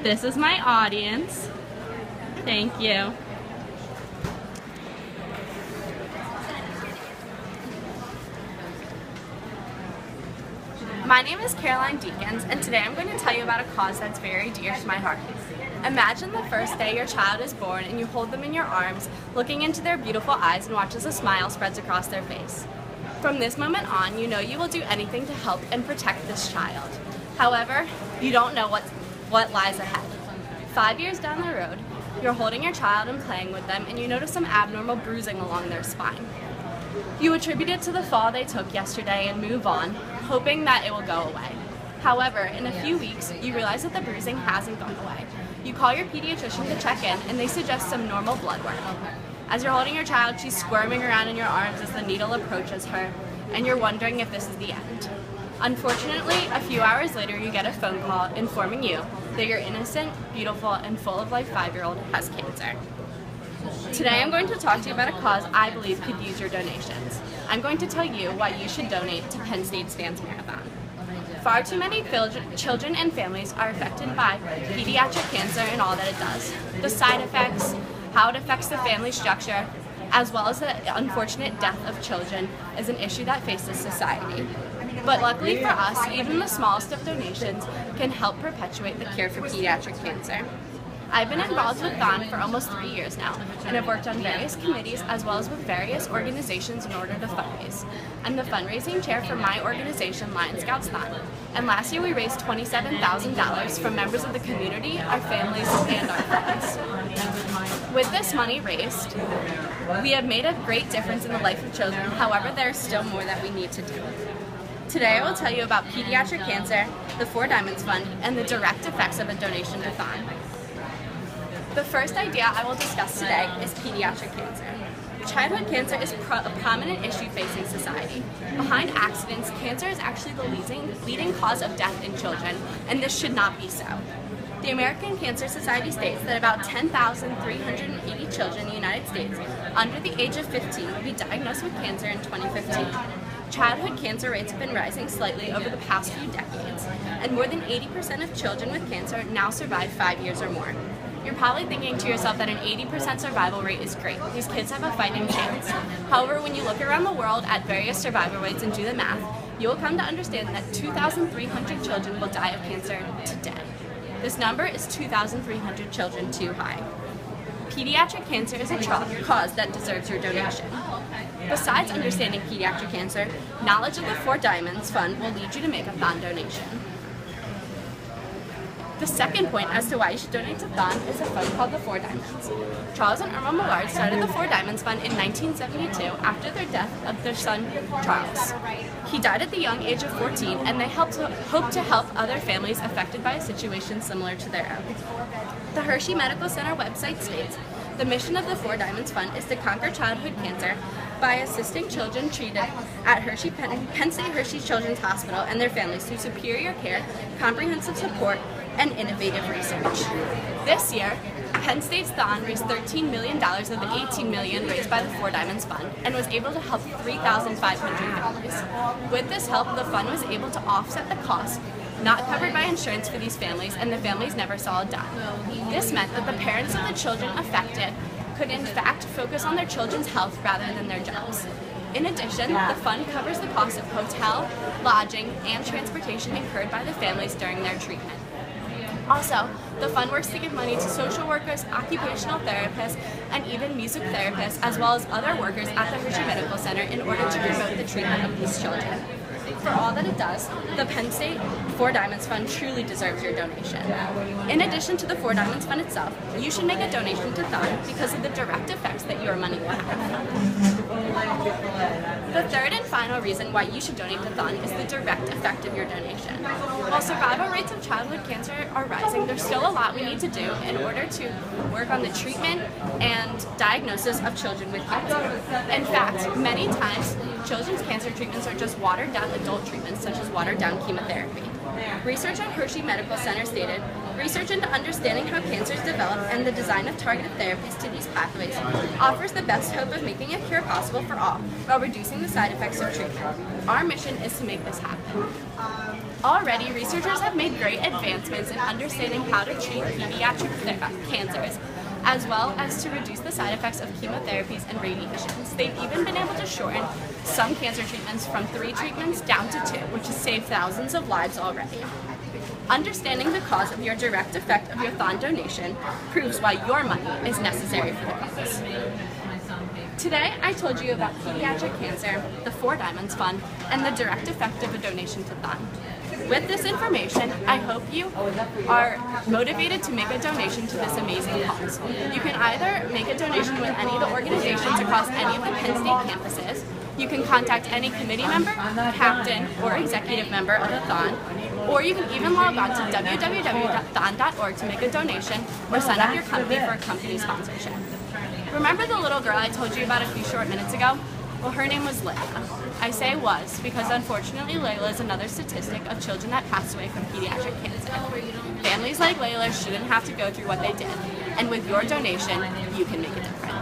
This is my audience. Thank you. My name is Deakins, and today I'm going to tell you about a cause that's very dear to my heart. Imagine the first day your child is born and you hold them in your arms, looking into their beautiful eyes and watch as a smile spreads across their face. From this moment on, you know you will do anything to help and protect this child. However, you don't know what lies ahead. 5 years down the road, you're holding your child and playing with them, and you notice some abnormal bruising along their spine. You attribute it to the fall they took yesterday and move on, hoping that it will go away. However, in a few weeks, you realize that the bruising hasn't gone away. You call your pediatrician to check in, and they suggest some normal blood work. As you're holding your child, she's squirming around in your arms as the needle approaches her, and you're wondering if this is the end. Unfortunately, a few hours later, you get a phone call informing you that your innocent, beautiful, and full of life 5-year-old has cancer. Today I'm going to talk to you about a cause I believe could use your donations. I'm going to tell you why you should donate to Penn State's Dance Marathon. Far too many children and families are affected by pediatric cancer and all that it does. The side effects, how it affects the family structure, as well as the unfortunate death of children is an issue that faces society. But luckily for us, even the smallest of donations can help perpetuate the cure for pediatric cancer. I've been involved with THON for almost 3 years now, and have worked on various committees as well as with various organizations in order to fundraise. I'm the fundraising chair for my organization, Lion Scouts THON, and last year we raised $27,000 from members of the community, our families, and our friends. With this money raised, we have made a great difference in the life of children. However, there is still more that we need to do. Today I will tell you about pediatric cancer, the 4 Diamonds Fund, and the direct effects of a donation to THON. The first idea I will discuss today is pediatric cancer. Childhood cancer is a prominent issue facing society. Behind accidents, cancer is actually the leading cause of death in children, and this should not be so. The American Cancer Society states that about 10,380 children in the United States under the age of 15 will be diagnosed with cancer in 2015. Childhood cancer rates have been rising slightly over the past few decades, and more than 80% of children with cancer now survive 5 years or more. You're probably thinking to yourself that an 80% survival rate is great. These kids have a fighting chance. However, when you look around the world at various survival rates and do the math, you will come to understand that 2,300 children will die of cancer today. This number is 2,300 children too high. Pediatric cancer is a cause that deserves your donation. Besides understanding pediatric cancer, knowledge of the 4 Diamonds Fund will lead you to make a THON donation. The second point as to why you should donate to THON is a fund called the 4 Diamonds. Charles and Irma Millard started the 4 Diamonds Fund in 1972 after their death of their son, Charles. He died at the young age of 14, and they hope to help other families affected by a situation similar to their own. The Hershey Medical Center website states, the mission of the 4 Diamonds Fund is to conquer childhood cancer by assisting children treated at Penn State Hershey Children's Hospital and their families through superior care, comprehensive support, and innovative research. This year, Penn State's THON raised $13 million of the $18 million raised by the 4 Diamonds Fund and was able to help 3,500 families. With this help, the fund was able to offset the cost not covered by insurance for these families, and the families never saw a dime. This meant that the parents of the children affected could in fact focus on their children's health rather than their jobs. In addition, the fund covers the cost of hotel, lodging, and transportation incurred by the families during their treatment. Also, the fund works to give money to social workers, occupational therapists, and even music therapists, as well as other workers at the Hershey Medical Center in order to promote the treatment of these children. For all that it does, the Penn State 4 Diamonds Fund truly deserves your donation. In addition to the 4 Diamonds Fund itself, you should make a donation to THON because of the direct effects that your money will have. The third and final reason why you should donate to THON is the direct effect of your donation. While survival rates of childhood cancer are rising, there's still a lot we need to do in order to work on the treatment and diagnosis of children with cancer. In fact, many times, children's cancer treatments are just watered-down adult treatments, such as watered-down chemotherapy. Research at Hershey Medical Center stated, research into understanding how cancers develop and the design of targeted therapies to these pathways offers the best hope of making a cure possible for all while reducing the side effects of treatment. Our mission is to make this happen. Already, researchers have made great advancements in understanding how to treat pediatric cancers, as well as to reduce the side effects of chemotherapies and radiations. They've even been able to shorten some cancer treatments from 3 treatments down to 2, which has saved thousands of lives already. Understanding the cause of your direct effect of your thon donation proves why your money is necessary for the cause. Today, I told you about pediatric cancer, the 4 Diamonds Fund, and the direct effect of a donation to thon. With this information, I hope you are motivated to make a donation to this amazing cause. You can either make a donation with any of the organizations across any of the Penn State campuses. You can contact any committee member, captain, or executive member of the thon, or you can even log on to www.thon.org to make a donation or sign up your company for a company sponsorship. Remember the little girl I told you about a few short minutes ago? Well, her name was Layla. I say was because unfortunately Layla is another statistic of children that pass away from pediatric cancer. Families like Layla shouldn't have to go through what they did, and with your donation, you can make a difference.